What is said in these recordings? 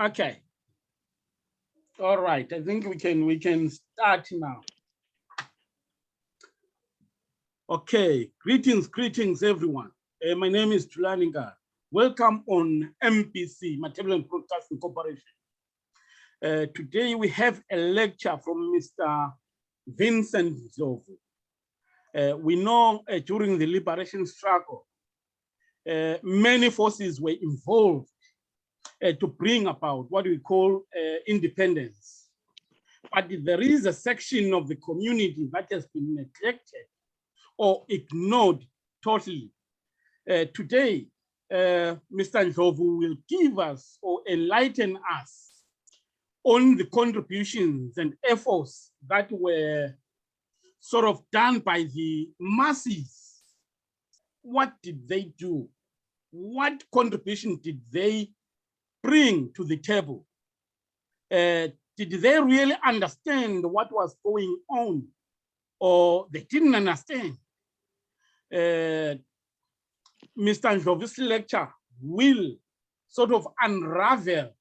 Okay. All right. I think we can start now. Okay. Greetings, everyone. My name is Tulaninga. Welcome on MPC, Material Broadcasting Corporation. Today we have a lecture from Mr. Vincent Zovu. We know during the liberation struggle, many forces were involved to bring about what we call independence. But there is a section of the community that has been neglected or ignored totally. Today, Mr. Ndlovu will give us or enlighten us on the contributions and efforts that were sort of done by the masses. What did they do? What contribution did they bring to the table? Did they really understand what was going on, or they didn't understand? Mr. Ndlovu's lecture will sort of unravel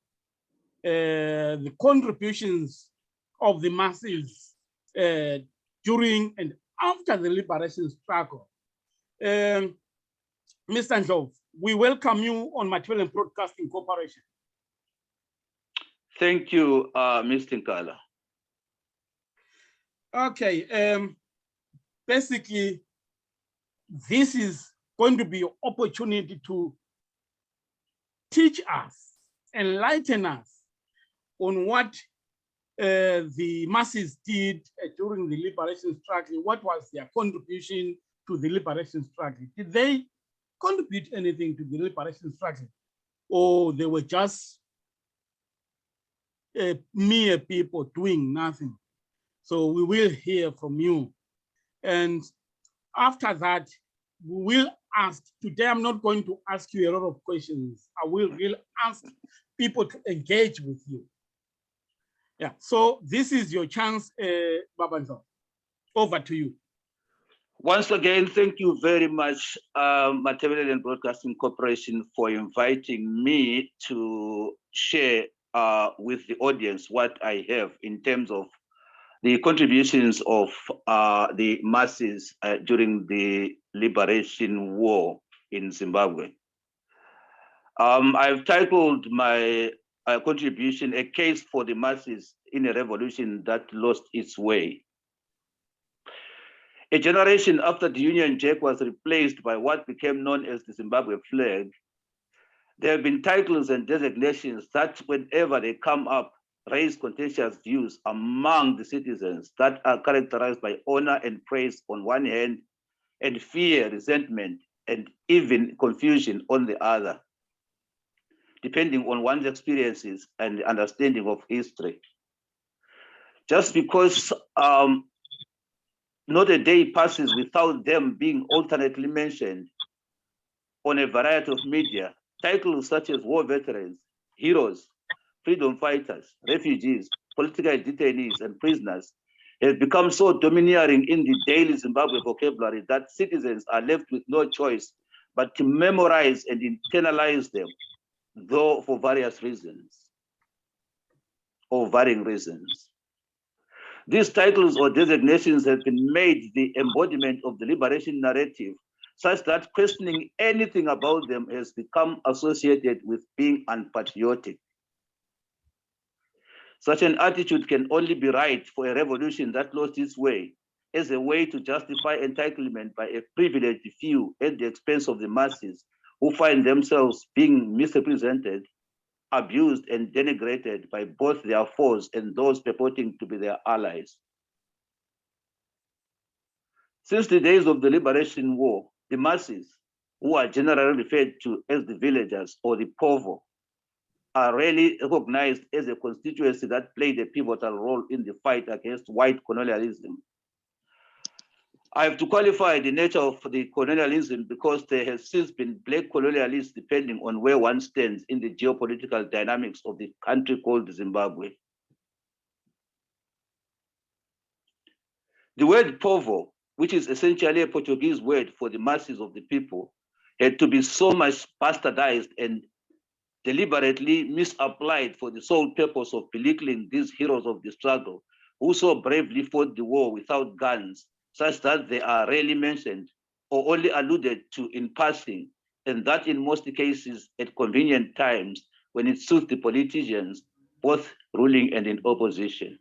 the contributions of the masses during and after the liberation struggle. Mr. Ndlovu, we welcome you on Material Broadcasting Corporation. Thank you, Mr. Nkala. Okay, basically, this is going to be an opportunity to teach us, enlighten us on what the masses did during the liberation struggle. What was their contribution to the liberation struggle? Did they contribute anything to the liberation struggle, or they were just mere people doing nothing? So we will hear from you. And after that, we will ask, today I'm not going to ask you a lot of questions. I will really ask people to engage with you. Yeah, so this is your chance, Babanzo. Over to you. Once again, thank you very much, Material and Broadcasting Corporation, for inviting me to share with the audience what I have in terms of the contributions of the masses during the liberation war in Zimbabwe. I've titled my contribution, A Case for the Masses in a Revolution That Lost Its Way. A generation after the Union Jack was replaced by what became known as the Zimbabwe flag, there have been titles and designations that, whenever they come up, raise contentious views among the citizens that are characterized by honor and praise on one hand, and fear, resentment, and even confusion on the other, depending on one's experiences and understanding of history. Just because not a day passes without them being alternately mentioned on a variety of media, titles such as war veterans, heroes, freedom fighters, refugees, political detainees, and prisoners have become so domineering in the daily Zimbabwe vocabulary that citizens are left with no choice but to memorize and internalize them, though for various reasons or varying reasons. These titles or designations have been made the embodiment of the liberation narrative, such that questioning anything about them has become associated with being unpatriotic. Such an attitude can only be right for a revolution that lost its way, as a way to justify entitlement by a privileged few at the expense of the masses, who find themselves being misrepresented, abused, and denigrated by both their foes and those purporting to be their allies. Since the days of the Liberation War, the masses, who are generally referred to as the villagers or the povo, are rarely recognized as a constituency that played a pivotal role in the fight against white colonialism. I have to qualify the nature of the colonialism because there has since been black colonialists depending on where one stands in the geopolitical dynamics of the country called Zimbabwe. The word povo, which is essentially a Portuguese word for the masses of the people, had to be so much bastardized and deliberately misapplied for the sole purpose of belittling these heroes of the struggle who so bravely fought the war without guns, such that they are rarely mentioned or only alluded to in passing, and that in most cases at convenient times when it suits the politicians, both ruling and in opposition.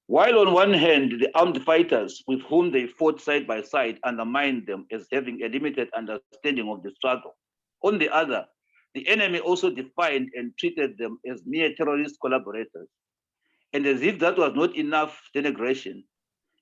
While on one hand, the armed fighters with whom they fought side by side undermined them as having a limited understanding of the struggle, on the other, the enemy also defined and treated them as mere terrorist collaborators. And as if that was not enough denigration,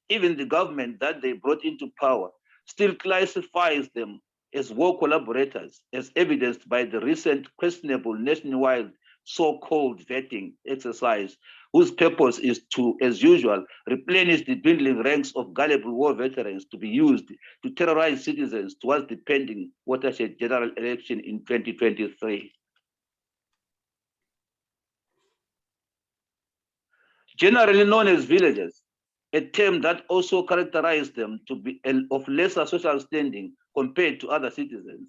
even the government that they brought into power still classifies them as war collaborators, as evidenced by the recent questionable nationwide so-called vetting exercise, whose purpose is to, as usual, replenish the dwindling ranks of gullible war veterans to be used to terrorize citizens towards the pending watershed general election in 2023. Generally known as villagers, a term that also characterized them to be of lesser social standing compared to other citizens.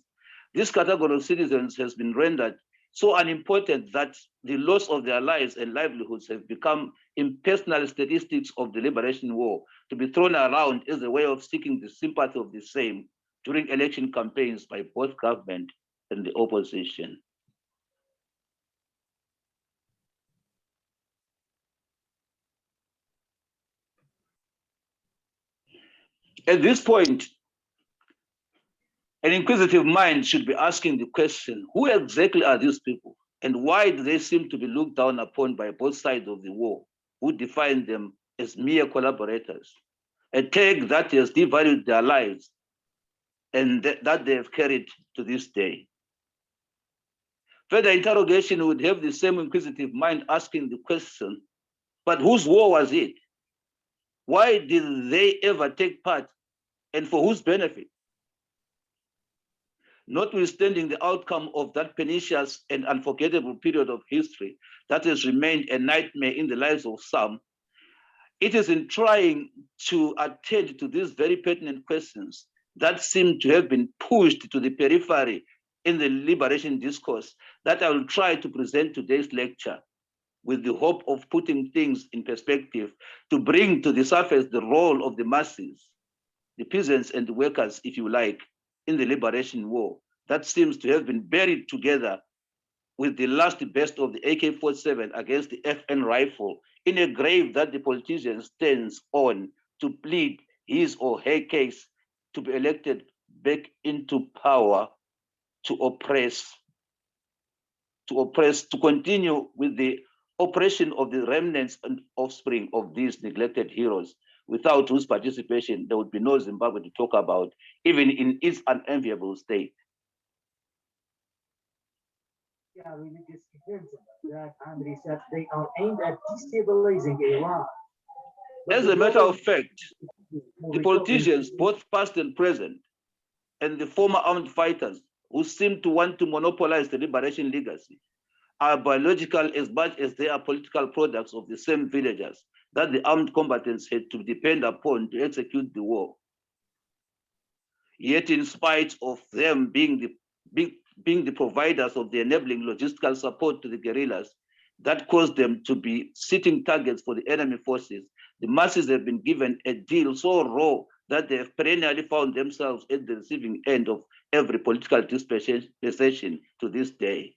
This category of citizens has been rendered so unimportant that the loss of their lives and livelihoods have become impersonal statistics of the liberation war to be thrown around as a way of seeking the sympathy of the same during election campaigns by both government and the opposition. At this point, an inquisitive mind should be asking the question, who exactly are these people? And why do they seem to be looked down upon by both sides of the war, who define them as mere collaborators? A tag that has devalued their lives and that they have carried to this day. Further interrogation would have the same inquisitive mind asking the question, but whose war was it? Why did they ever take part, and for whose benefit? Notwithstanding the outcome of that pernicious and unforgettable period of history that has remained a nightmare in the lives of some, it is in trying to attend to these very pertinent questions that seem to have been pushed to the periphery in the liberation discourse that I will try to present today's lecture, with the hope of putting things in perspective to bring to the surface the role of the masses, the peasants and the workers, if you like, in the liberation war that seems to have been buried together with the last best of the AK-47 against the FN rifle in a grave that the politician stands on to plead his or her case to be elected back into power to oppress, to continue with the oppression of the remnants and offspring of these neglected heroes, without whose participation there would be no Zimbabwe to talk about, even in its unenviable state. Yeah, religious events that and research they are aimed at destabilizing Iran. As a matter of fact, the politicians, both past and present, and the former armed fighters who seem to want to monopolize the liberation legacy are biological as much as they are political products of the same villagers that the armed combatants had to depend upon to execute the war. Yet, in spite of them being the providers of the enabling logistical support to the guerrillas that caused them to be sitting targets for the enemy forces, the masses have been given a deal so raw that they have perennially found themselves at the receiving end of every political dispensation to this day.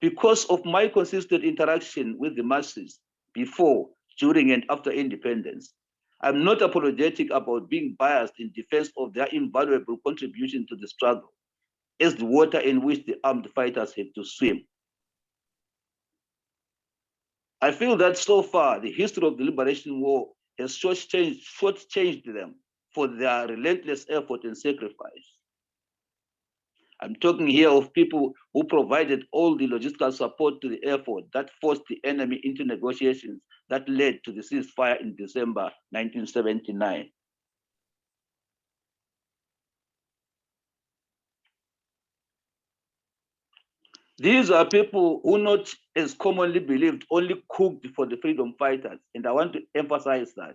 Because of my consistent interaction with the masses before, during, and after independence, I'm not apologetic about being biased in defense of their invaluable contribution to the struggle as the water in which the armed fighters had to swim. I feel that so far, the history of the liberation war has shortchanged them for their relentless effort and sacrifice. I'm talking here of people who provided all the logistical support to the effort that forced the enemy into negotiations that led to the ceasefire in December 1979. These are people who, not as commonly believed, only cooked for the freedom fighters, and I want to emphasize that.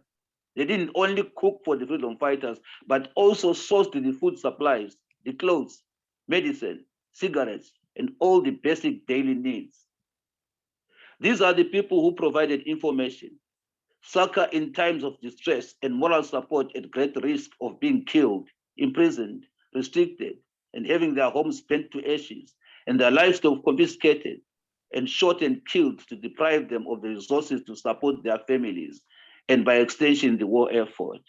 They didn't only cook for the freedom fighters, but also sourced the food supplies, the clothes, medicine, cigarettes, and all the basic daily needs. These are the people who provided information, succor in times of distress, and moral support at great risk of being killed, imprisoned, restricted, and having their homes burnt to ashes, and their livestock confiscated and shot and killed to deprive them of the resources to support their families, and by extension, the war effort.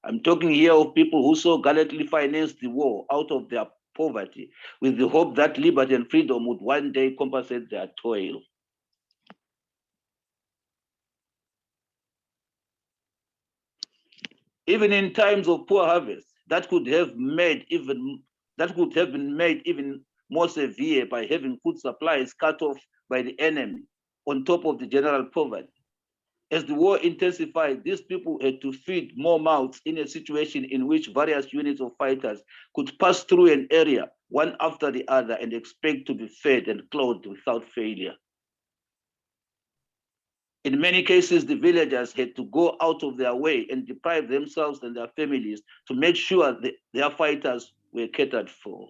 I'm talking here of people who so gallantly financed the war out of their poverty with the hope that liberty and freedom would one day compensate their toil. Even in times of poor harvest, that could have been made even more severe by having food supplies cut off by the enemy on top of the general poverty. As the war intensified, these people had to feed more mouths in a situation in which various units of fighters could pass through an area one after the other and expect to be fed and clothed without failure. In many cases, the villagers had to go out of their way and deprive themselves and their families to make sure that their fighters were catered for.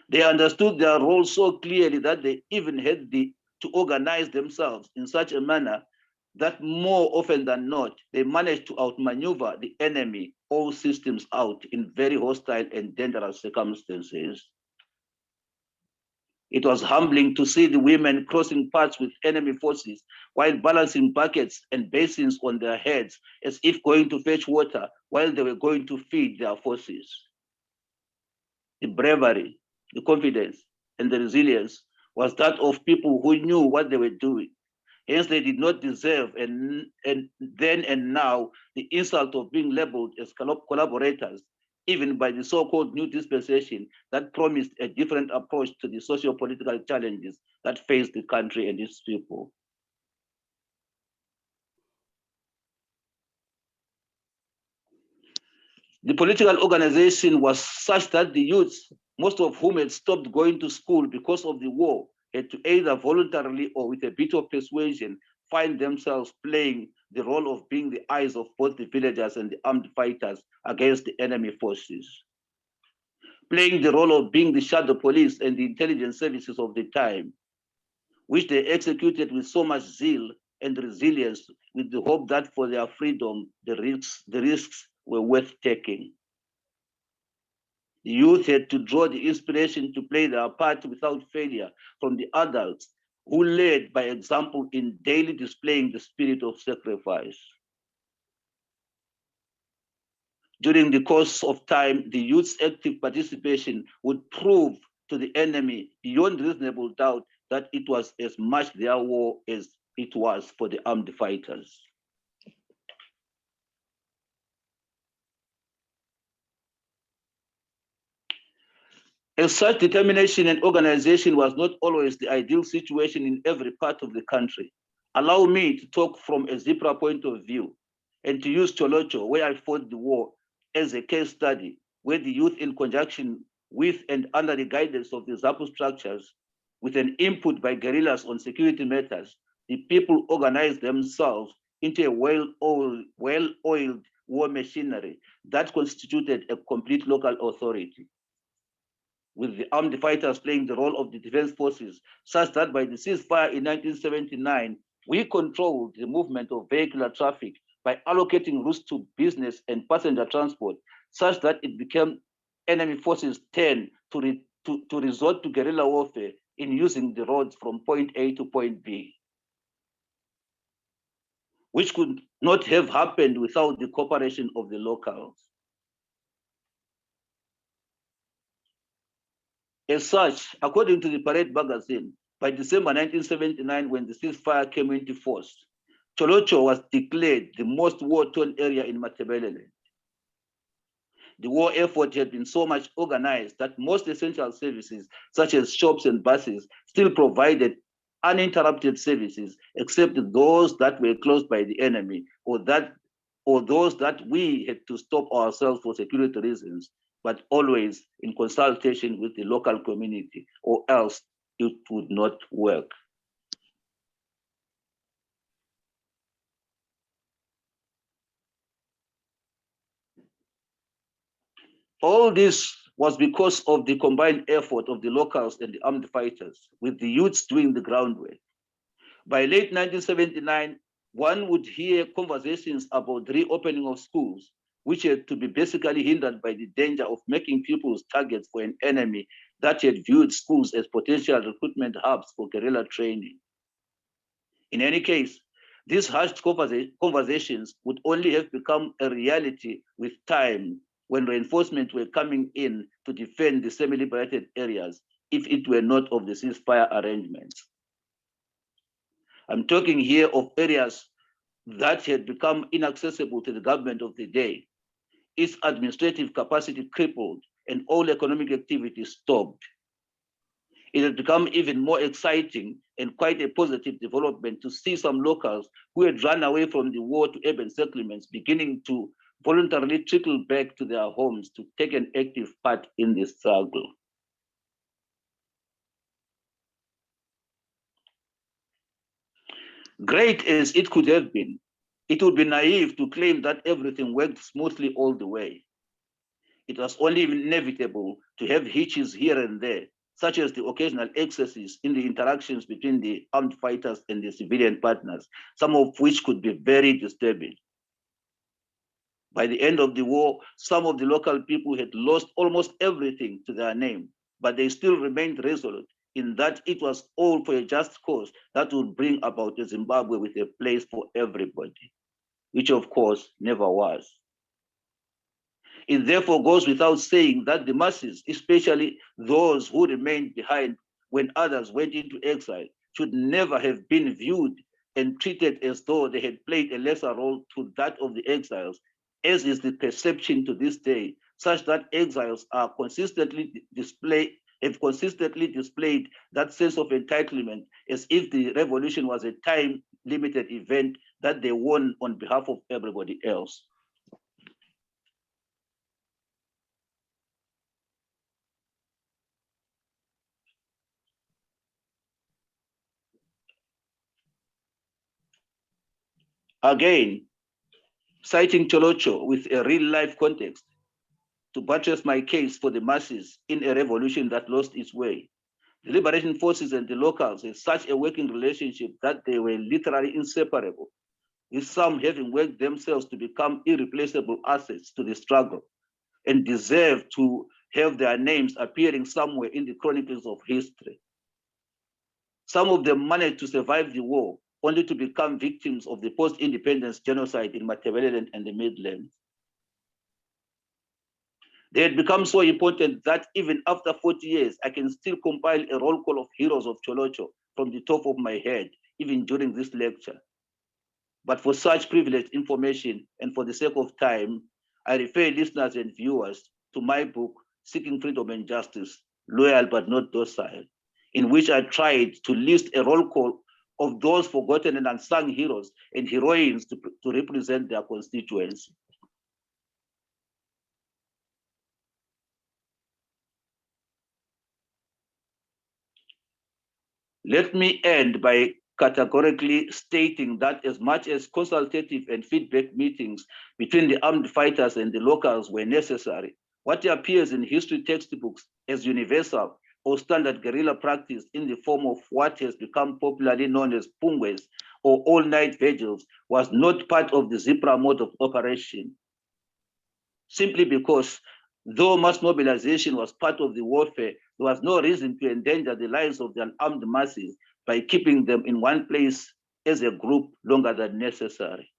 They understood their role so clearly that they even had to organize themselves in such a manner that more often than not, they managed to outmaneuver the enemy all systems out in very hostile and dangerous circumstances. It was humbling to see the women crossing paths with enemy forces while balancing buckets and basins on their heads as if going to fetch water while they were going to feed their forces. The bravery, the confidence, and the resilience was that of people who knew what they were doing. Hence, they did not deserve, and then and now, the insult of being labeled as collaborators, even by the so-called new dispensation that promised a different approach to the socio-political challenges that face the country and its people. The political organization was such that the youths, most of whom had stopped going to school because of the war, had to either voluntarily or with a bit of persuasion find themselves playing the role of being the eyes of both the villagers and the armed fighters against the enemy forces, playing the role of being the shadow police and the intelligence services of the time, which they executed with so much zeal and resilience with the hope that for their freedom, the risks were worth taking. The youth had to draw the inspiration to play their part without failure from the adults who led by example in daily displaying the spirit of sacrifice. During the course of time, the youth's active participation would prove to the enemy beyond reasonable doubt that it was as much their war as it was for the armed fighters. As such, determination and organization was not always the ideal situation in every part of the country. Allow me to talk from a Zipra point of view and to use Cholocho, where I fought the war, as a case study, where the youth, in conjunction with and under the guidance of the ZAPU structures, with an input by guerrillas on security matters, the people organized themselves into a well-oiled war machinery that constituted a complete local authority, with the armed fighters playing the role of the defense forces, such that by the ceasefire in 1979, we controlled the movement of vehicular traffic by allocating routes to business and passenger transport, such that it became enemy forces' turn to resort to guerrilla warfare in using the roads from point A to point B, which could not have happened without the cooperation of the locals. As such, according to the Parade magazine, by December 1979, when the ceasefire came into force, Cholocho was declared the most war-torn area in Matabeleland. The war effort had been so much organized that most essential services, such as shops and buses, still provided uninterrupted services, except those that were closed by the enemy, or those that we had to stop ourselves for security reasons, but always in consultation with the local community, or else it would not work. All this was because of the combined effort of the locals and the armed fighters, with the youths doing the groundwork. By late 1979, one would hear conversations about the reopening of schools, which had to be basically hindered by the danger of making pupils targets for an enemy that had viewed schools as potential recruitment hubs for guerrilla training. In any case, these hushed conversations would only have become a reality with time, when reinforcements were coming in to defend the semi-liberated areas, if it were not of the ceasefire arrangements. I'm talking here of areas that had become inaccessible to the government of the day, its administrative capacity crippled, and all economic activity stopped. It had become even more exciting and quite a positive development to see some locals who had run away from the war to urban settlements beginning to voluntarily trickle back to their homes to take an active part in the struggle. Great as it could have been, it would be naive to claim that everything worked smoothly all the way. It was only inevitable to have hitches here and there, such as the occasional excesses in the interactions between the armed fighters and the civilian partners, some of which could be very disturbing. By the end of the war, some of the local people had lost almost everything to their name, but they still remained resolute in that it was all for a just cause that would bring about a Zimbabwe with a place for everybody, which of course never was. It therefore goes without saying that the masses, especially those who remained behind when others went into exile, should never have been viewed and treated as though they had played a lesser role to that of the exiles, as is the perception to this day, such that exiles are have consistently displayed that sense of entitlement as if the revolution was a time-limited event that they won on behalf of everybody else. Again, citing Cholocho with a real-life context to buttress my case for the masses in a revolution that lost its way. The liberation forces and the locals had such a working relationship that they were literally inseparable, with some having worked themselves to become irreplaceable assets to the struggle and deserve to have their names appearing somewhere in the chronicles of history. Some of them managed to survive the war, only to become victims of the post-independence genocide in Matabeleland and the Midlands. They had become so important that even after 40 years, I can still compile a roll call of heroes of Cholocho from the top of my head, even during this lecture. But for such privileged information and for the sake of time, I refer listeners and viewers to my book, Seeking Freedom and Justice, Loyal but Not Docile, in which I tried to list a roll call of those forgotten and unsung heroes and heroines to represent their constituency. Let me end by categorically stating that as much as consultative and feedback meetings between the armed fighters and the locals were necessary, what appears in history textbooks as universal or standard guerrilla practice in the form of what has become popularly known as pungwes or all-night vigils was not part of the ZIPRA mode of operation. Simply because though mass mobilization was part of the warfare, there was no reason to endanger the lives of the unarmed masses by keeping them in one place as a group longer than necessary.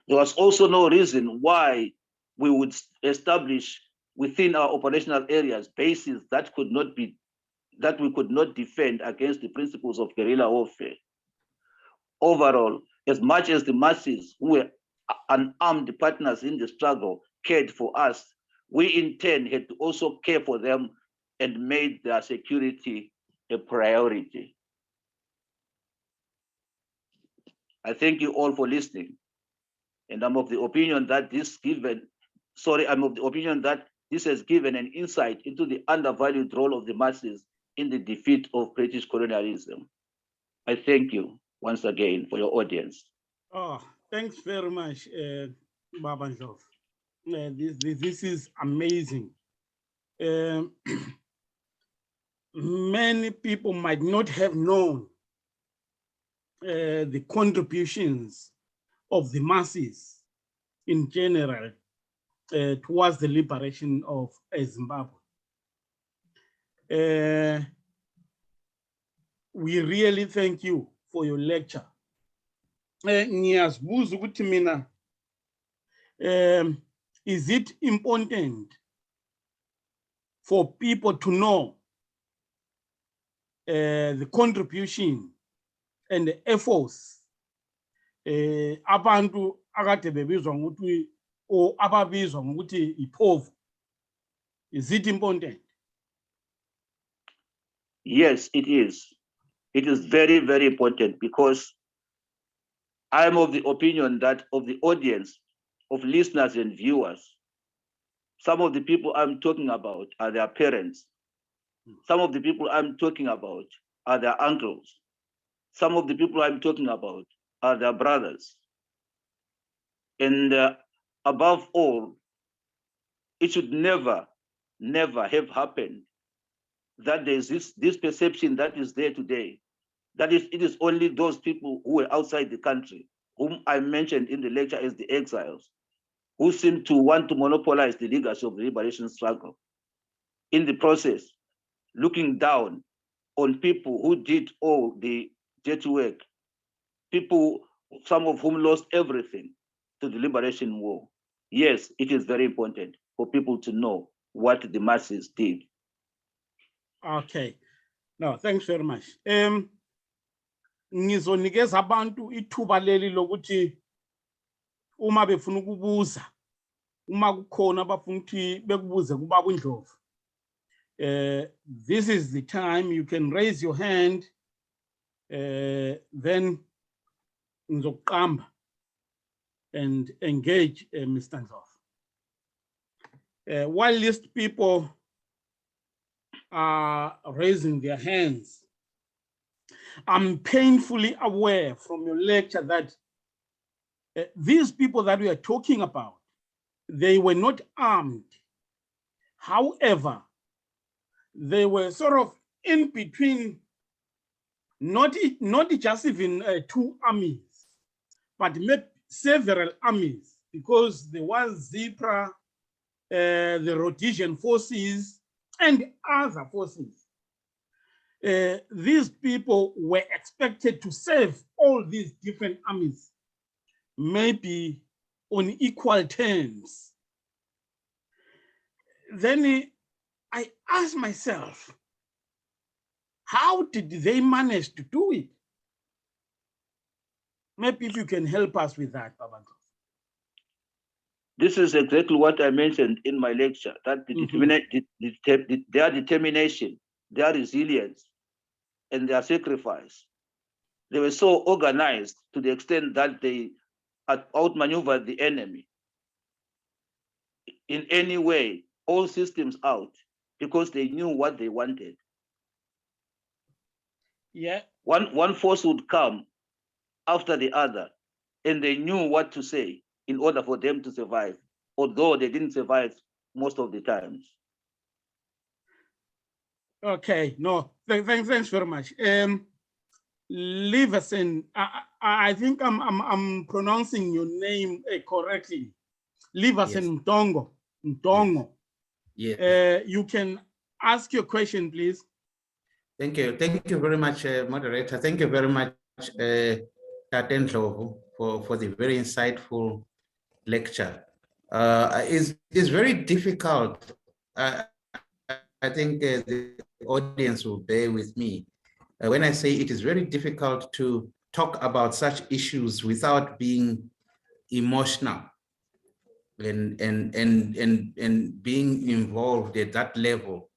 There was also no reason why we would establish within our operational areas bases that we could not defend against the principles of guerrilla warfare. Overall, as much as the masses who were unarmed partners in the struggle cared for us, we in turn had to also care for them and made their security a priority. I thank you all for listening. And I'm of the opinion that this has given an insight into the undervalued role of the masses in the defeat of British colonialism. I thank you once again for your audience. Oh, Thanks very much, Baba Njov. This is amazing. Many people might not have known the contributions of the masses in general towards the liberation of Zimbabwe. We really thank you for your lecture. Ngiyazibuza ukuthi mina, is it important for people to know the contribution and the efforts abantu akade bebizwa ngokuthi or ababizwa ngokuthi iphovu? Is it important? Yes, it is. It is very, very important, because I'm of the opinion that of the audience, of listeners and viewers, some of the people I'm talking about are their parents. Some of the people I'm talking about are their uncles. Some of the people I'm talking about are their brothers. And above all, it should never, never have happened that there's this perception that is there today, that it is only those people who were outside the country, whom I mentioned in the lecture as the exiles, who seem to want to monopolize the legacy of the liberation struggle. In the process, looking down on people who did all the dirty work, people, some of whom lost everything to the liberation war. Yes, it is very important for people to know what the masses did. Okay, no, thanks very much. Ngizonikeza abantu ithuba leli lokuthi uma befuna ukubuza, uma kukhona abafuna ukuthi bekubuze kuBaba uNdlovu. This is the time you can raise your hand, then ngizokuqamba and engage Mr. Ndlovu. While list people are raising their hands, I'm painfully aware from your lecture that these people that we are talking about, they were not armed. However, they were sort of in between, not just even two armies, but maybe several armies, because there was ZIPRA, the Rhodesian forces, and other forces. These people were expected to serve all these different armies, maybe on equal terms. Then I asked myself, how did they manage to do it? Maybe if you can help us with that, Baba. This is exactly what I mentioned in my lecture, that their determination, their resilience, and their sacrifice, they were so organized to the extent that they outmaneuvered the enemy in any way, all systems out, because they knew what they wanted. Yeah. One force would come after the other, and they knew what to say in order for them to survive, although they didn't survive most of the times. Okay, no, thanks very much. Leverson, I think I'm pronouncing your name correctly. Leverson Mtongo. Mtongo. Yes. You can ask your question, please. Thank you. Thank you very much, moderator. Thank you very much, Tate Ndlovu, for the very insightful lecture. It's very difficult. I think the audience will bear with me when I say it is very difficult to talk about such issues without being emotional and being involved at that level,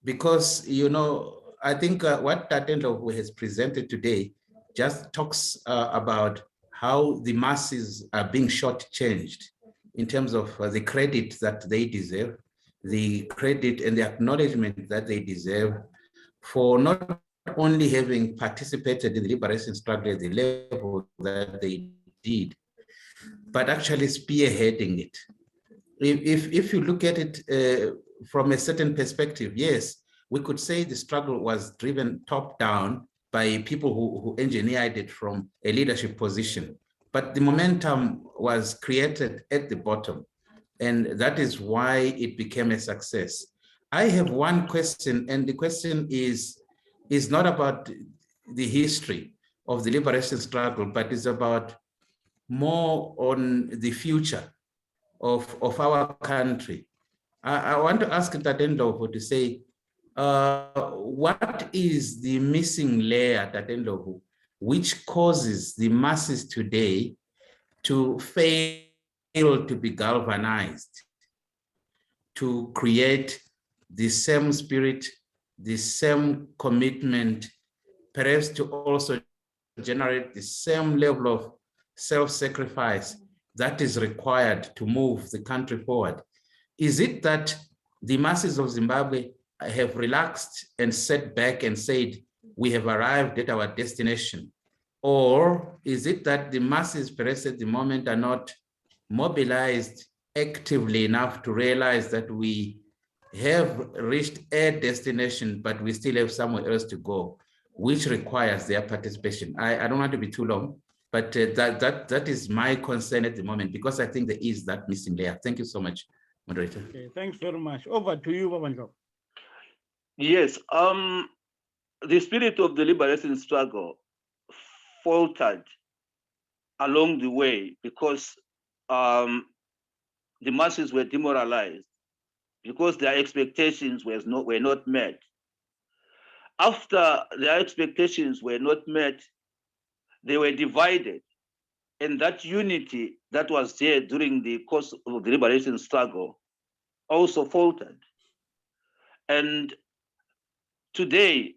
because I think what Tate Ndlovu has presented today just talks about how the masses are being shortchanged in terms of the credit that they deserve, the credit and the acknowledgement that they deserve for not only having participated in the liberation struggle at the level that they did, but actually spearheading it. If you look at it from a certain perspective, yes, we could say the struggle was driven top down by people who engineered it from a leadership position. But the momentum was created at the bottom. And that is why it became a success. I have one question, and the question is not about the history of the liberation struggle, but it's about more on the future of our country. I want to ask Tatendlovu to say, what is the missing layer, Tatendlovu, which causes the masses today to fail to be galvanized, to create the same spirit, the same commitment, perhaps to also generate the same level of self-sacrifice that is required to move the country forward? Is it that the masses of Zimbabwe have relaxed and sat back and said, we have arrived at our destination? Or is it that the masses, perhaps at the moment, are not mobilized actively enough to realize that we have reached a destination, but we still have somewhere else to go, which requires their participation? I don't want to be too long, but that is my concern at the moment, because I think there is that missing layer. Thank you so much, moderator. Okay, thanks very much. Over to you, Babandlo. Yes, the spirit of the liberation struggle faltered along the way because the masses were demoralized, because their expectations were not met. After their expectations were not met, they were divided. And that unity that was there during the course of the liberation struggle also faltered. And today,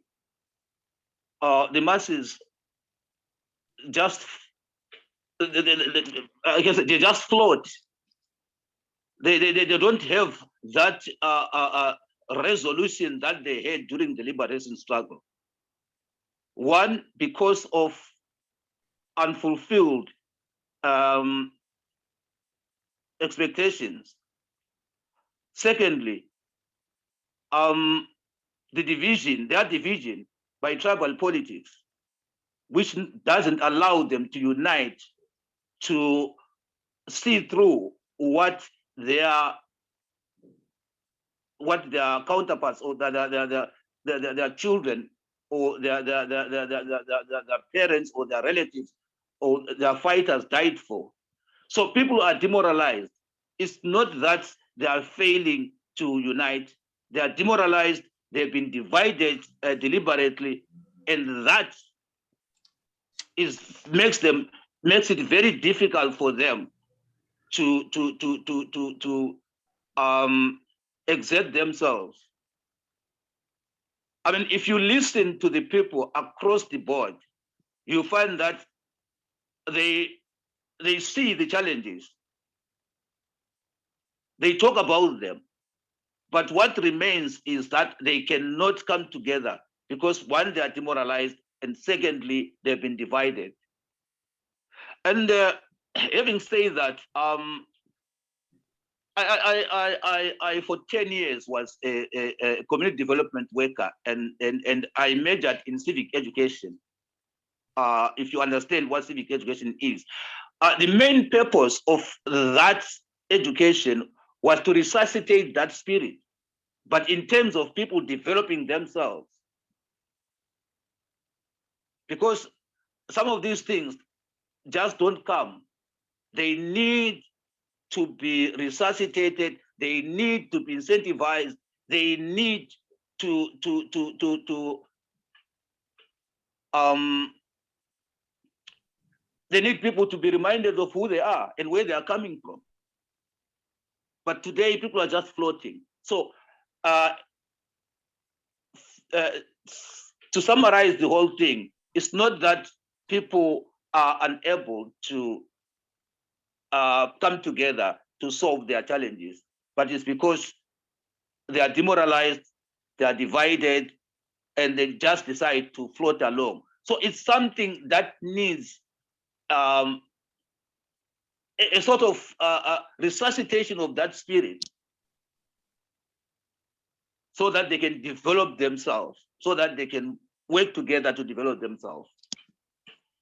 the masses just, I guess they just float. They don't have that resolution that they had during the liberation struggle. One, because of unfulfilled expectations. Secondly, their division by tribal politics, which doesn't allow them to unite to see through what their counterparts or their children or their parents or their relatives or their fighters died for. So people are demoralized. It's not that they are failing to unite. They are demoralized. They've been divided deliberately, and that makes it very difficult for them to exert themselves. I mean, if you listen to the people across the board, you find that they see the challenges. They talk about them. But what remains is that they cannot come together because, one, they are demoralized, and secondly, they've been divided. And having said that, I for 10 years was a community development worker, and I majored in civic education. If you understand what civic education is, the main purpose of that education was to resuscitate that spirit, but in terms of people developing themselves, because some of these things just don't come. They need to be resuscitated. They need to be incentivized. They need they need people to be reminded of who they are and where they are coming from. But today, people are just floating. So to summarize the whole thing, it's not that people are unable to come together to solve their challenges, but it's because they are demoralized, they are divided, and they just decide to float along. So it's something that needs a sort of resuscitation of that spirit, so that they can develop themselves, so that they can work together to develop themselves.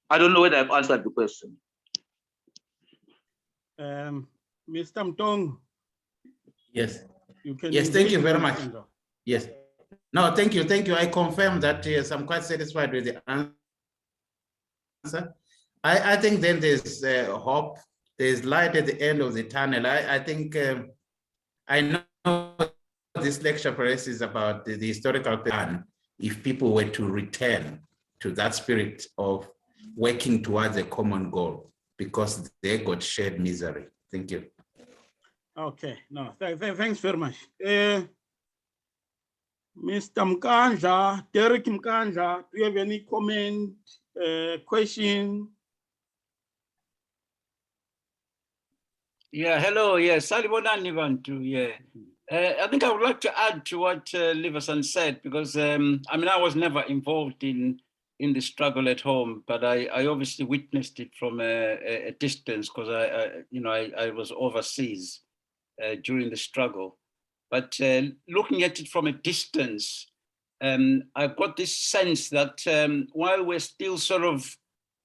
I don't know whether I've answered the question. Mr. Mtong. Yes. You can Yes, thank you engage very with much. Sandra. Yes. No, thank you. Thank you. I confirm that, yes, I'm quite satisfied with the answer. I think then there's hope, there's light at the end of the tunnel. I think, I know this lecture perhaps is about the historical plan. If people were to return to that spirit of working towards a common goal, because they got shared misery. Thank you. Okay, no, thanks very much. Mr. Mkanja, Derek Mkanja, do you have any comment, question? Yeah, hello. Yes, Salibonani Bantu. Yeah, I think I would like to add to what Liverson said, because I mean, I was never involved in the struggle at home, but I obviously witnessed it from a distance, because I was overseas during the struggle. But looking at it from a distance, I got this sense that while we're still sort of,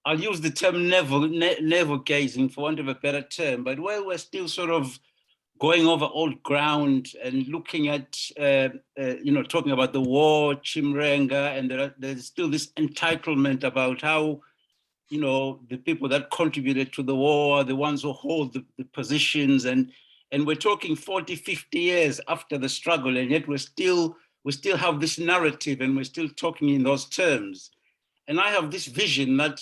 I'll use the term navel gazing for want of a better term, but while we're still sort of going over old ground and looking at, talking about the war, Chimrenga, and there's still this entitlement about how, the people that contributed to the war are the ones who hold the positions, and we're talking 40, 50 years after the struggle, and yet we still have this narrative, and we're still talking in those terms. And I have this vision that,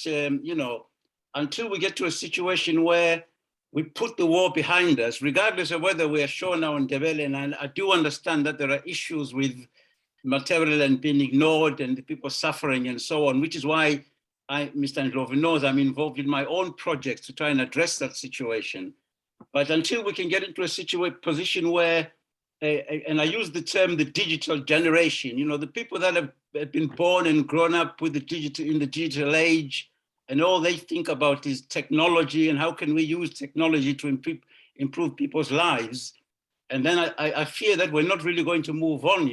until we get to a situation where we put the war behind us, regardless of whether we are Shona or Ndebele, and I do understand that there are issues with material and being ignored and the people suffering and so on, which is why Mr. Ndlovu knows I'm involved in my own projects to try and address that situation. But until we can get into a position where, and I use the term the digital generation, the people that have been born and grown up with in the digital age, and all they think about is technology and how can we use technology to improve people's lives. And then I fear that we're not really going to move on,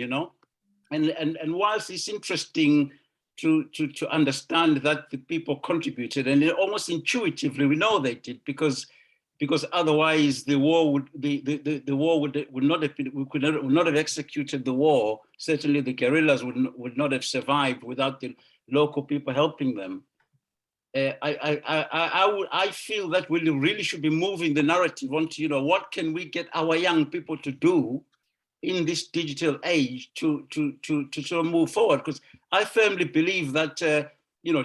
And whilst it's interesting to understand that the people contributed, and almost intuitively we know they did, because otherwise the war would not have been, we would not have executed the war. Certainly the guerrillas would not have survived without the local people helping them. I feel that we really should be moving the narrative onto, what can we get our young people to do in this digital age to sort of move forward? Because I firmly believe that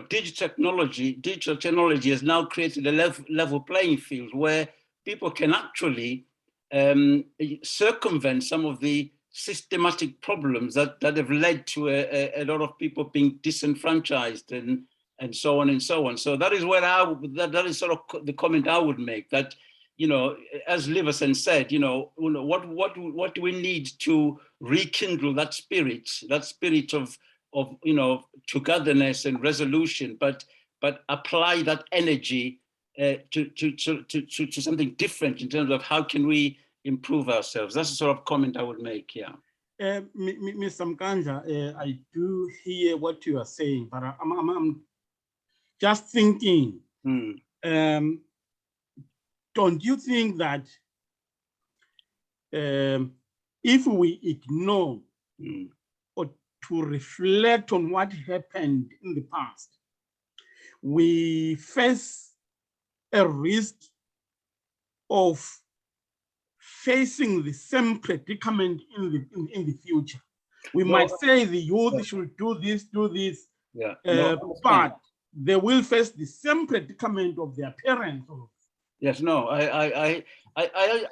digital technology has now created a level playing field where people can actually circumvent some of the systematic problems that have led to a lot of people being disenfranchised and so on and so on. So that is where that is sort of the comment I would make, that as Liverson said, what do we need to rekindle that spirit of togetherness and resolution, but apply that energy to something different in terms of how can we improve ourselves. That's the sort of comment I would make. Yeah. Mr. Mkanja, I do hear what you are saying, but I'm just thinking. Don't you think that if we ignore or to reflect on what happened in the past, we face a risk of facing the same predicament in the future? We might say the youth should do this, yeah. But they will face the same predicament of their parents. Yes, no, I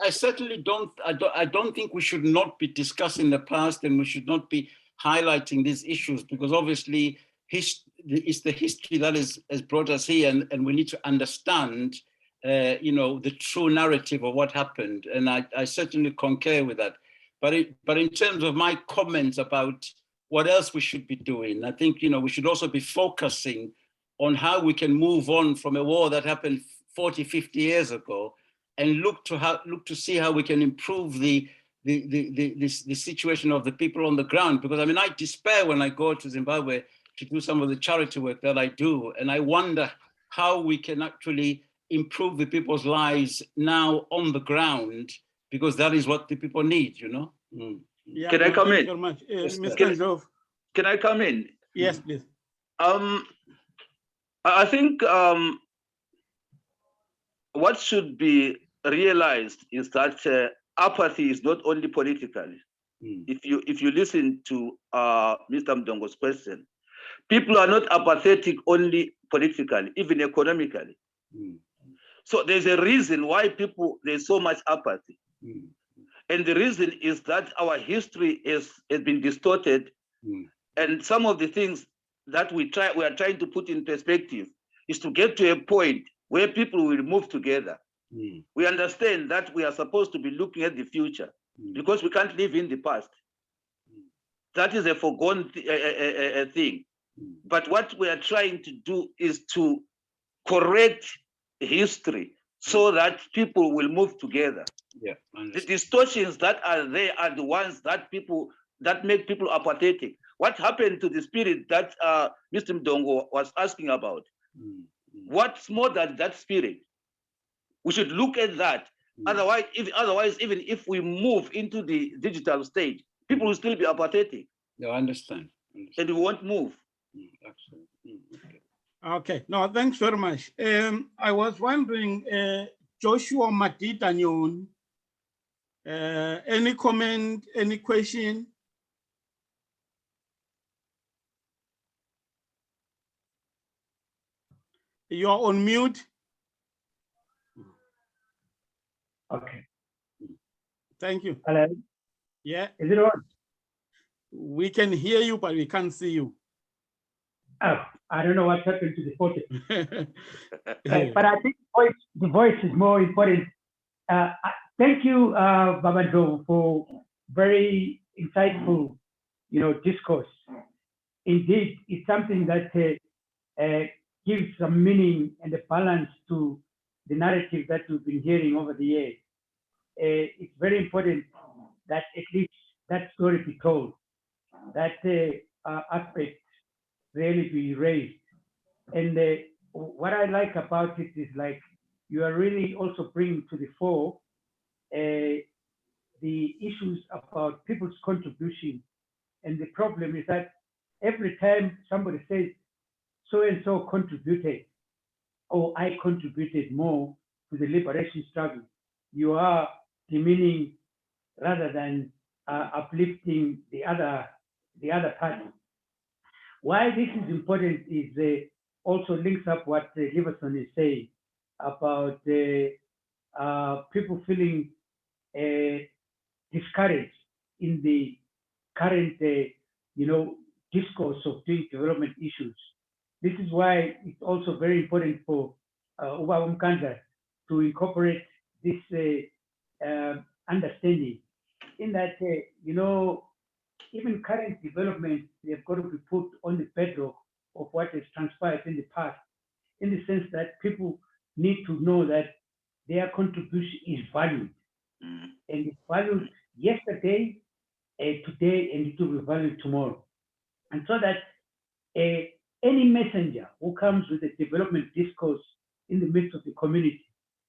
certainly don't. I don't think we should not be discussing the past, and we should not be highlighting these issues, because obviously it's the history that has brought us here, and we need to understand, the true narrative of what happened. And I certainly concur with that. But in terms of my comments about what else we should be doing, I think we should also be focusing on how we can move on from a war that happened 40, 50 years ago, and look to see how we can improve the situation of the people on the ground. Because I mean, I despair when I go to Zimbabwe to do some of the charity work that I do, and I wonder how we can actually improve the people's lives now on the ground, because that is what the people need, you know. Yeah, Can I come thank in? you very much. Yes, sir. Mr. Ndlovu. Can I come in? Yes, please. I think what should be realized is that apathy is not only political. If you listen to Mr. Mdongo's question, people are not apathetic only politically, even economically. So there's a reason why there's so much apathy. And the reason is that our history has been distorted. And some of the things that we are trying to put in perspective is to get to a point where people will move together. We understand that we are supposed to be looking at the future because we can't live in the past. That is a foregone thing. But what we are trying to do is to correct history so that people will move together. Yeah, the distortions that are there are the ones that make people apathetic. What happened to the spirit that Mr. Mdongo was asking about? What's more than that spirit? We should look at that. Otherwise, even if we move into the digital stage, people will still be apathetic. No, I understand. And we won't move. Absolutely. Okay, no, thanks very much. I was wondering, Joshua Matitanyon, any comment, any question? You're on mute. Okay. Thank you. Hello. Yeah. Is it on? We can hear you, but we can't see you. Oh, I don't know what happened to the photo. But I think the voice is more important. Thank you, Babado, for very insightful, discourse. Indeed, it's something that gives some meaning and a balance to the narrative that we've been hearing over the years. It's very important that at least that story be told, that aspect really be raised. And what I like about it is like you are really also bringing to the fore the issues about people's contribution. And the problem is that every time somebody says so-and-so contributed, or I contributed more to the liberation struggle, you are demeaning rather than uplifting the other party. Why this is important is also links up what Liverson is saying about people feeling discouraged in the current, discourse of doing development issues. This is why it's also very important for Ubaba Mkandla to incorporate this understanding in that, even current development, they have got to be put on the bedrock of what has transpired in the past, in the sense that people need to know that their contribution is valued. And it's valued yesterday, today, and it will be valued tomorrow. And so that any messenger who comes with a development discourse in the midst of the community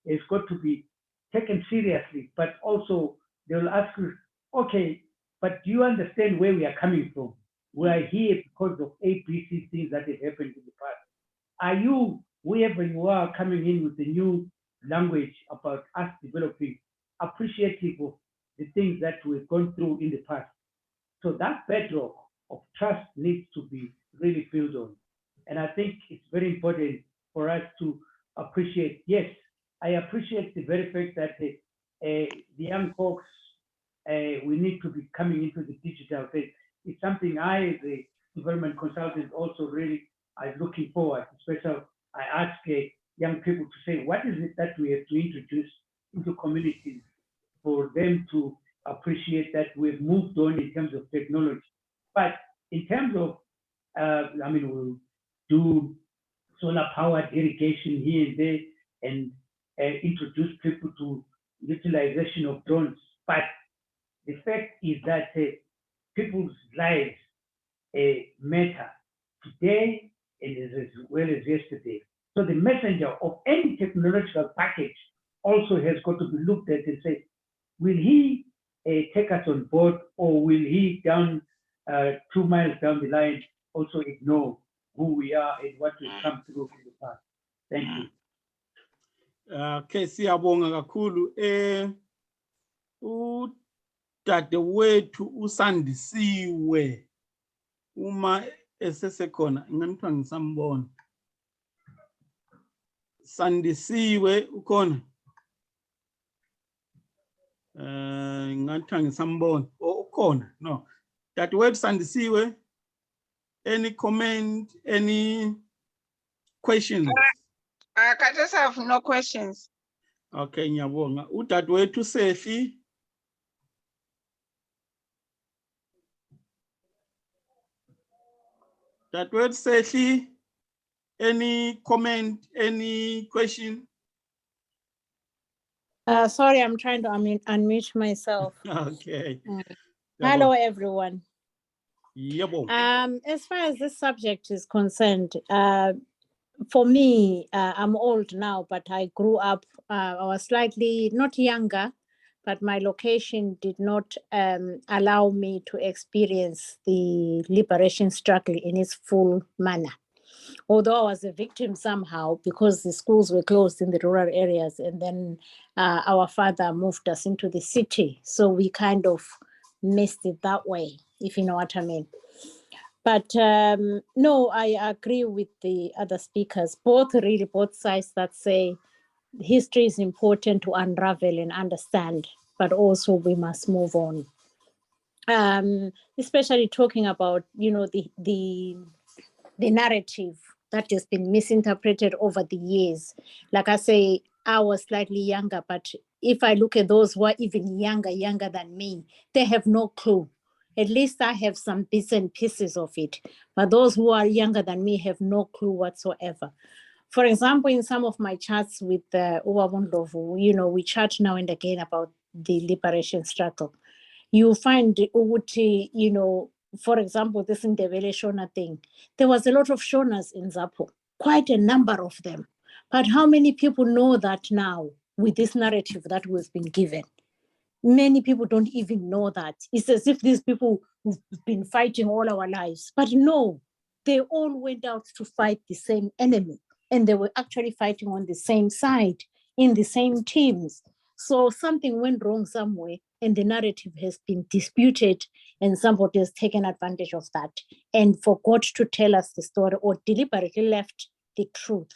has got to be taken seriously, but also they will ask you, okay, but do you understand where we are coming from? We are here because of A, B, C things that have happened in the past. Are you, wherever you are, coming in with a new language about us developing, appreciative of the things that we've gone through in the past? So that bedrock of trust needs to be really built on. And I think it's very important for us to appreciate, yes, I appreciate the very fact that the young folks, we need to be coming into the digital phase. It's something I, as a development consultant, also really are looking forward, especially I ask young people to say, what is it that we have to introduce into communities for them to appreciate that we've moved on in terms of technology. But in terms of, we'll do solar powered irrigation here and there, introduce people to utilization of drones. But the fact is that people's lives matter today and as well as yesterday. So the messenger of any technological package also has got to be looked at and say, will he take us on board, or will he down 2 miles down the line also ignore who we are and what we've come through in the past? Thank you. Okay, siyabonga kakhulu. Udadewethu uSandisiwe uma esesekhona inganithiwa ngisambona. Sandisiwe ukhona? Ingathiwa ngisambona. Ukhona? No. Dadewethu Sandisiwe, any comment, any questions? I just have no questions. Okay, ngiyabonga. Udadewethu Sefi. Dadewethu Sefi, any comment, any question? Sorry, I'm trying to unmute myself. Okay. Hello, everyone. Yebo. As far as this subject is concerned, for me, I'm old now, but I grew up, I was slightly not younger, but my location did not allow me to experience the liberation struggle in its full manner. Although I was a victim somehow because the schools were closed in the rural areas, and then our father moved us into the city. So we kind of missed it that way, if you know what I mean. But no, I agree with the other speakers, both sides that say history is important to unravel and understand, but also we must move on. Especially talking about, you know, the narrative that has been misinterpreted over the years. Like I say, I was slightly younger, but if I look at those who are even younger than me, they have no clue. At least I have some bits and pieces of it, but those who are younger than me have no clue whatsoever. For example, in some of my chats with Uwabondovu, you know, we chat now and again about the liberation struggle. You find, you know, for example, this Ndebele Shona thing, there was a lot of Shonas in Zapo, quite a number of them. But how many people know that now with this narrative that we've been given? Many people don't even know that. It's as if these people who've been fighting all our lives. But no, they all went out to fight the same enemy. And they were actually fighting on the same side, in the same teams. So something went wrong somewhere, and the narrative has been disputed, and somebody has taken advantage of that and forgot to tell us the story, or deliberately left the truth,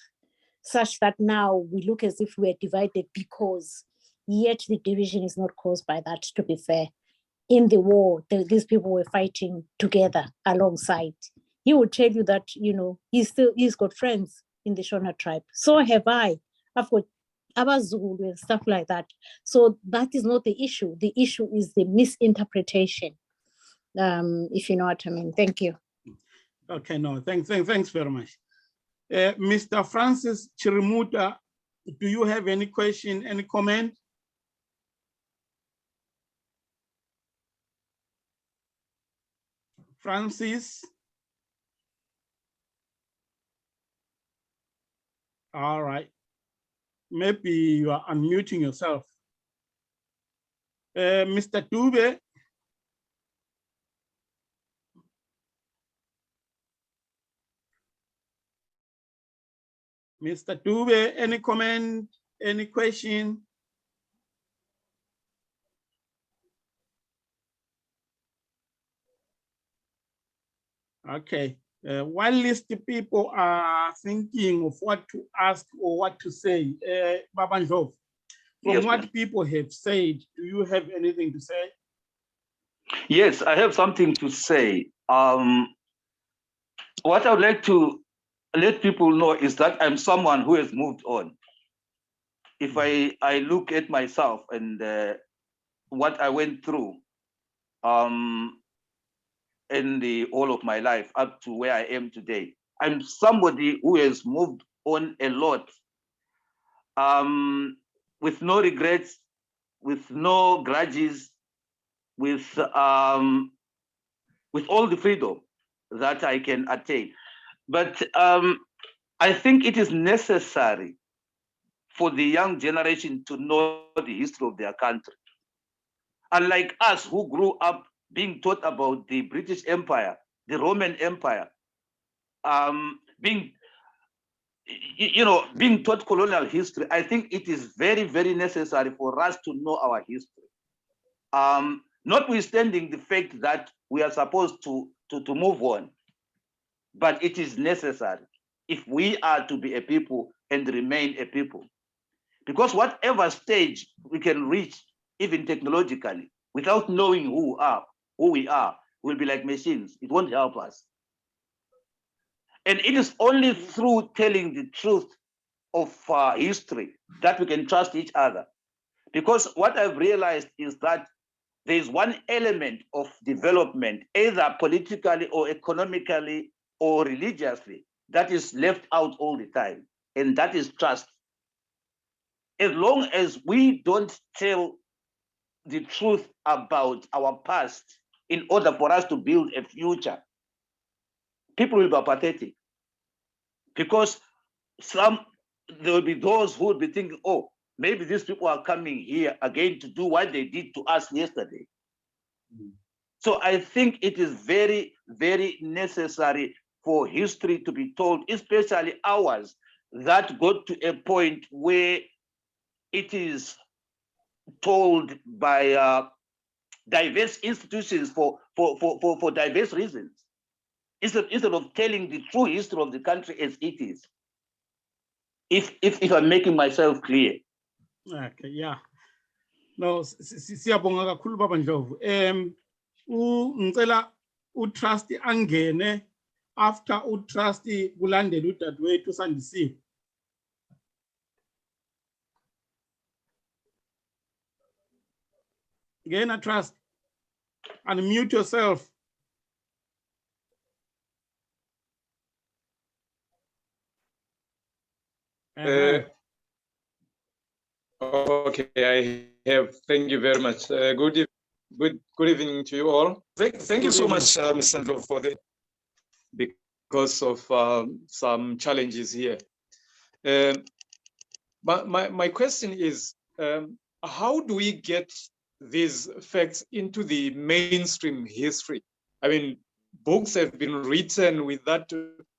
such that now we look as if we're divided, because yet the division is not caused by that, to be fair. In the war, these people were fighting together alongside. He would tell you that, you know, he's got friends in the Shona tribe. So have I. I've got Abazulu and stuff like that. So that is not the issue. The issue is the misinterpretation, if you know what I mean. Thank you. Okay, no, thanks very much. Mr. Francis Chirimuta, do you have any question, any comment? Francis? All right. Maybe you are unmuting yourself. Mr. Dube? Mr. Dube, any comment, any question? Okay. While the people are thinking of what to ask or what to say, Babanjov, from Yes, what ma'am. people have said, do you have anything to say? Yes, I have something to say. What I would like to let people know is that I'm someone who has moved on. If I look at myself and what I went through in the whole of my life up to where I am today, I'm somebody who has moved on a lot. with no regrets, with no grudges, with all the freedom that I can attain. But I think it is necessary for the young generation to know the history of their country. Unlike us who grew up being taught about the British Empire, the Roman Empire, being taught colonial history, I think it is very, very necessary for us to know our history. Notwithstanding the fact that we are supposed to move on, but it is necessary if we are to be a people and remain a people. Because whatever stage we can reach, even technologically, without knowing who we are, we'll be like machines. It won't help us. And it is only through telling the truth of history that we can trust each other. Because what I've realized is that there is one element of development, either politically or economically or religiously, that is left out all the time, and that is trust. As long as we don't tell the truth about our past in order for us to build a future, people will be apathetic. Because there will be those who will be thinking, oh, maybe these people are coming here again to do what they did to us yesterday. So I think it is very, very necessary for history to be told, especially ours, that got to a point where it is told by diverse institutions for diverse reasons, instead of telling the true history of the country as it is. If I'm making myself clear. Okay, yeah. No, siyabonga kakhulu Baba Ndlovu. Ngicela utrust angene after utrust kulandela udadewethu uSandisiwe. Ngena trust. Unmute yourself. Okay, I have. Thank you very much. Good evening to you all. Thank you so much, Mr. Ndlovu, for the because of some challenges here. My question is, how do we get these facts into the mainstream history? I mean, books have been written with that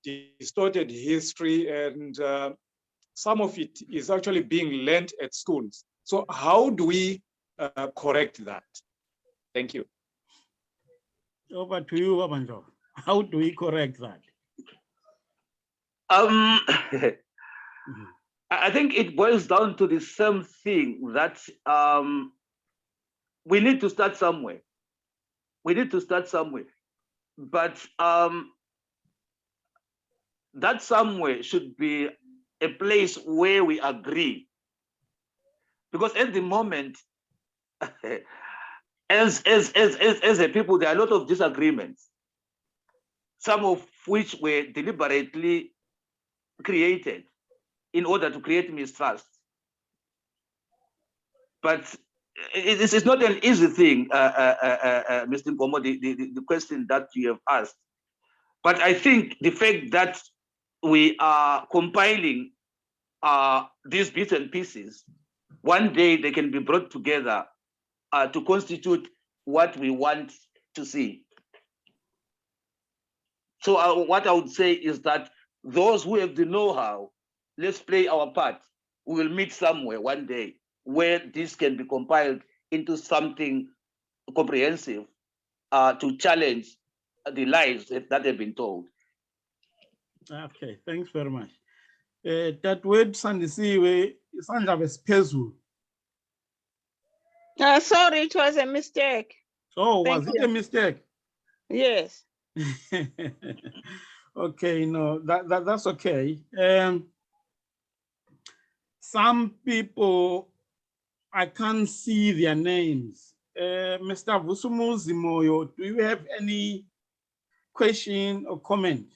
distorted history, and some of it is actually being learned at schools. So how do we correct that? Thank you. Over to you, Baba Ndlovu. How do we correct that? I think it boils down to the same thing that we need to start somewhere. We need to start somewhere. But that somewhere should be a place where we agree. Because at the moment, as a people, there are a lot of disagreements, some of which were deliberately created in order to create mistrust. But it's not an easy thing, Mr. Nkomo, the question that you have asked. But I think the fact that we are compiling these bits and pieces, one day they can be brought together to constitute what we want to see. So what I would say is that those who have the know-how, let's play our part. We will meet somewhere one day where this can be compiled into something comprehensive to challenge the lies that have been told. Okay, thanks very much. That word Sandisiwe isandla besiphezulu. Sorry, it was a mistake. Oh, Thank was it a mistake? Yes. Okay, no, that's okay. Some people, I can't see their names. Mr. Vusumuzi Moyo, do you have any question or comment?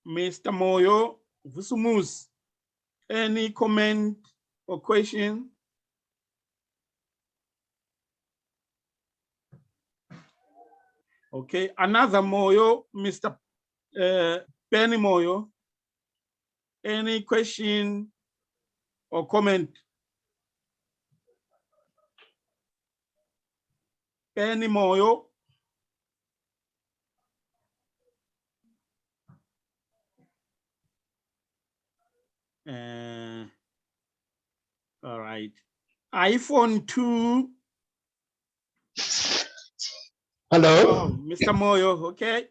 Mr. Moyo Vusumus, any comment or question? Okay, another Moyo, Mr. Benny Moyo. Any question or comment? Benny Moyo. All right. iPhone 2. Hello. Oh, Mr. Moyo, okay.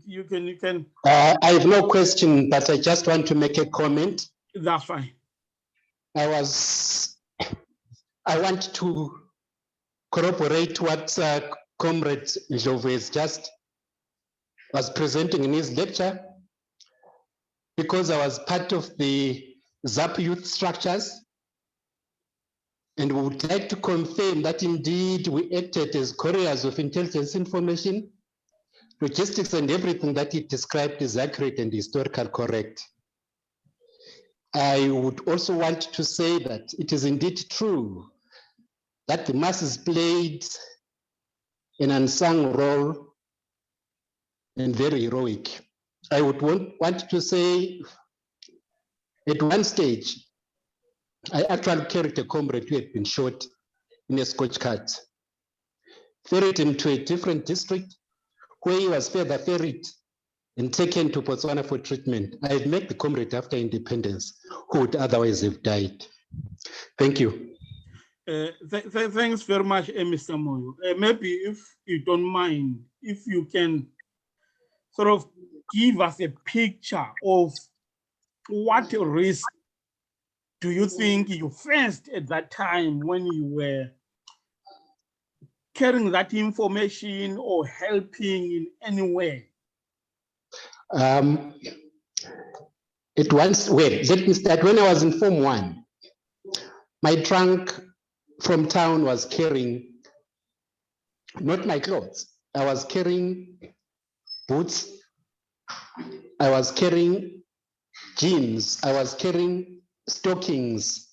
You can. I have no question, but I just want to make a comment. That's fine. I want to corroborate what Comrade Joves just was presenting in his lecture, because I was part of the ZAP youth structures, and we would like to confirm that indeed we acted as couriers of intelligence information. Logistics and everything that it described is accurate and historical correct. I would also want to say that it is indeed true that the masses played an unsung role and very heroic. I would want to say at one stage, I actually carried a comrade who had been shot in a Scotch cart, ferried him to a different district where he was further ferried and taken to Botswana for treatment. I had met the comrade after independence who would otherwise have died. Thank you. Thanks very much, Mr. Moyo. Maybe if you don't mind, if you can sort of give us a picture of what risk do you think you faced at that time when you were carrying that information or helping in any way? Let me start. When I was in Form 1, my trunk from town was carrying not my clothes. I was carrying boots. I was carrying jeans. I was carrying stockings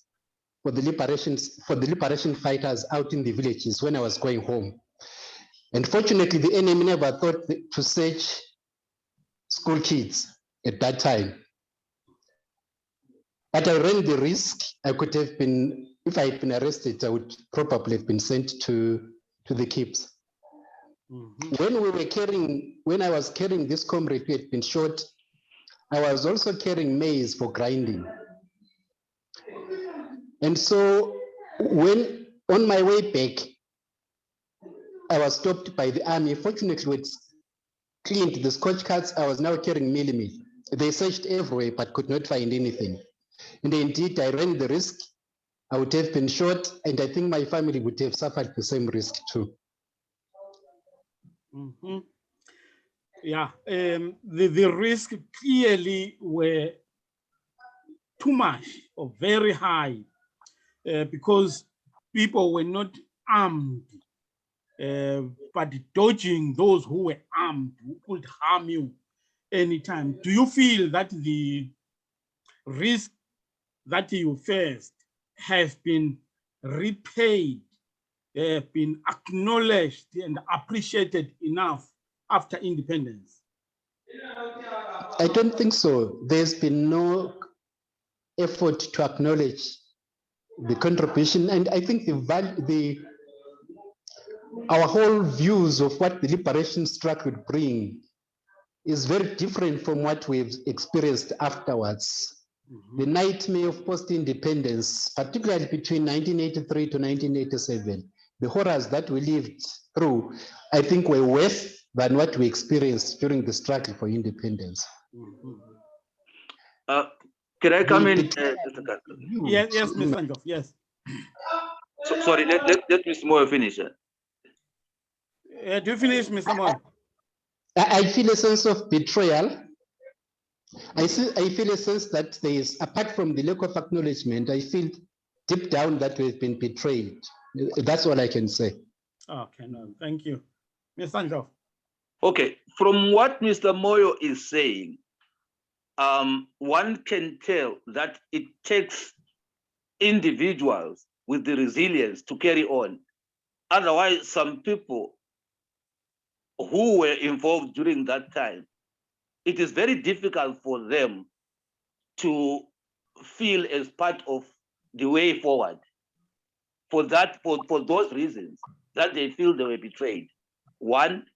for the liberation fighters out in the villages when I was going home. And fortunately, the enemy never thought to search school kids at that time. But I ran the risk. I could have been, if I had been arrested, I would probably have been sent to the KIPS. Mm-hmm. When I was carrying this comrade who had been shot, I was also carrying maize for grinding. And so when on my way back, I was stopped by the army. Fortunately, we cleaned the Scotch carts. I was now carrying meal. They searched everywhere but could not find anything. And indeed, I ran the risk. I would have been shot, and I think my family would have suffered the same risk too. Mm-hmm. Yeah, the risk clearly were too much or very high because people were not armed, but dodging those who were armed, who could harm you anytime. Do you feel that the risk that you faced has been repaid, been acknowledged and appreciated enough after independence? I don't think so. There's been no effort to acknowledge the contribution, and I think our whole views of what the liberation struggle would bring is very different from what we've experienced afterwards. Mm-hmm. The nightmare of post-independence, particularly between 1983 to 1987, the horrors that we lived through, I think were worse than what we experienced during the struggle for independence. Mm-hmm. Can I come in? Yes, Mr. Sanjov, yes. Sorry, let Mr. Moyo finish. Do you finish, Mr. Moyo? I feel a sense of betrayal. I feel a sense that there is, apart from the lack of acknowledgement, I feel deep down that we've been betrayed. That's all I can say. Okay, no, thank you. Mr. Sanjov. Okay, from what Mr. Moyo is saying, one can tell that it takes individuals with the resilience to carry on. Otherwise, some people who were involved during that time, it is very difficult for them to feel as part of the way forward. For those reasons, that they feel they were betrayed. One,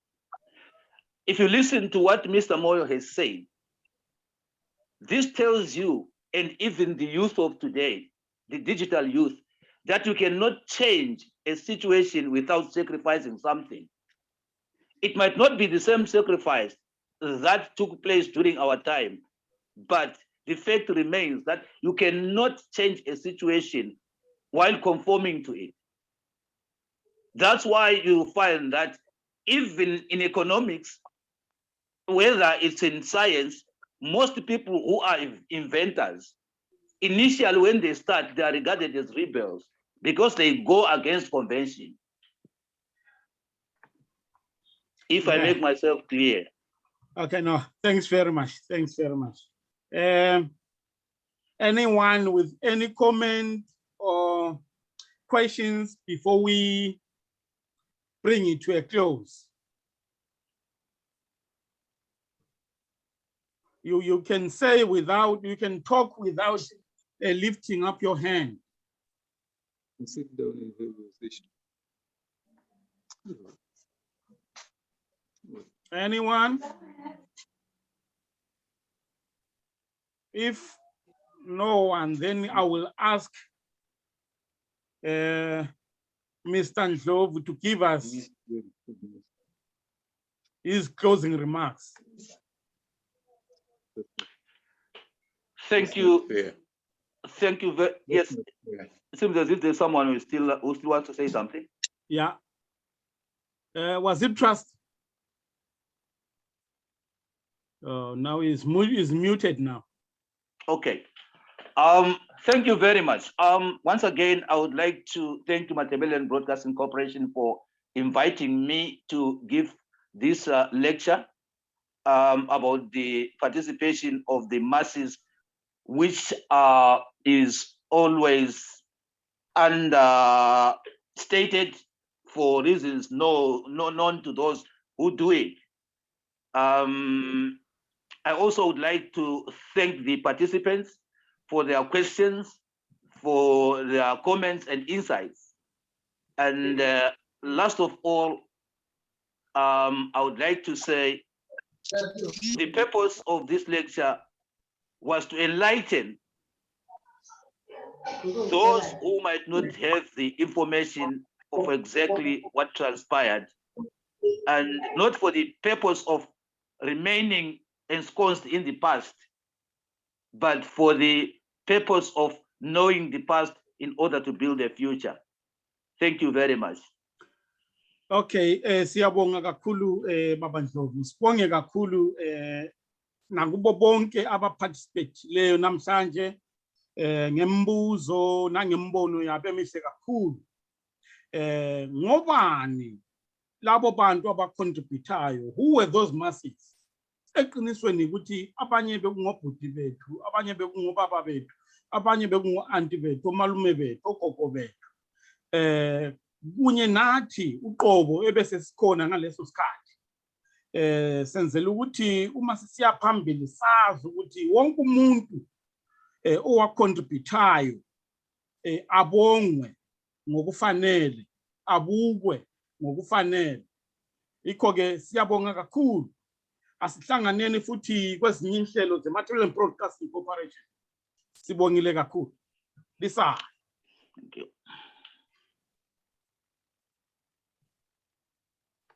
if you listen to what Mr. Moyo has said, this tells you, and even the youth of today, the digital youth, that you cannot change a situation without sacrificing something. It might not be the same sacrifice that took place during our time, but the fact remains that you cannot change a situation while conforming to it. That's why you find that even in economics, whether it's in science, most people who are inventors, initially when they start, they are regarded as rebels because they go against convention. If I make myself clear. Okay, no, thanks very much. Thanks very much. Anyone with any comment or questions before we bring it to a close? You can say without, you can talk without lifting up your hand. Sit down in the position. Anyone? If no one, then I will ask Mr. Ndlovu to give us his closing remarks. Thank you. Thank you. Yes. It seems as if there's someone who still wants to say something. Yeah. Was it Trust? Now he's muted now. Okay. Thank you very much. Once again, I would like to thank Matabeleland Broadcasting Corporation for inviting me to give this lecture about the participation of the masses, which is always understated for reasons known to those who do it. I also would like to thank the participants for their questions, for their comments and insights. And last of all, I would like to say the purpose of this lecture was to enlighten those who might not have the information of exactly what transpired, and not for the purpose of remaining ensconced in the past, but for the purpose of knowing the past in order to build a future. Thank you very much. Okay, siyabonga kakhulu Baba Ndlovu. Sibonge kakhulu nakubo bonke abaparticipate namhlanje ngembuzo nangembono yabo emihle kakhulu. Ngobani labo bantu abacontributayo? Who were those masses? Eqinisweni ukuthi abanye bekungobhuti bethu, abanye bekungobaba bethu, abanye bekungo-auntie bethu, omalume bethu, ogogo bethu. Kunye nathi uqobo ebese sikhona ngaleso sikhathi. Senzele ukuthi uma sisiya phambili sazi ukuthi wonke umuntu owacontributayo abongwe ngokufanele, abukwe ngokufanele. Ikho ke siyabonga kakhulu. Asihlanganeni futhi kwezinye inhlelo zeMatabeleland Broadcasting Corporation. Sibongile kakhulu. Lisa. Thank you.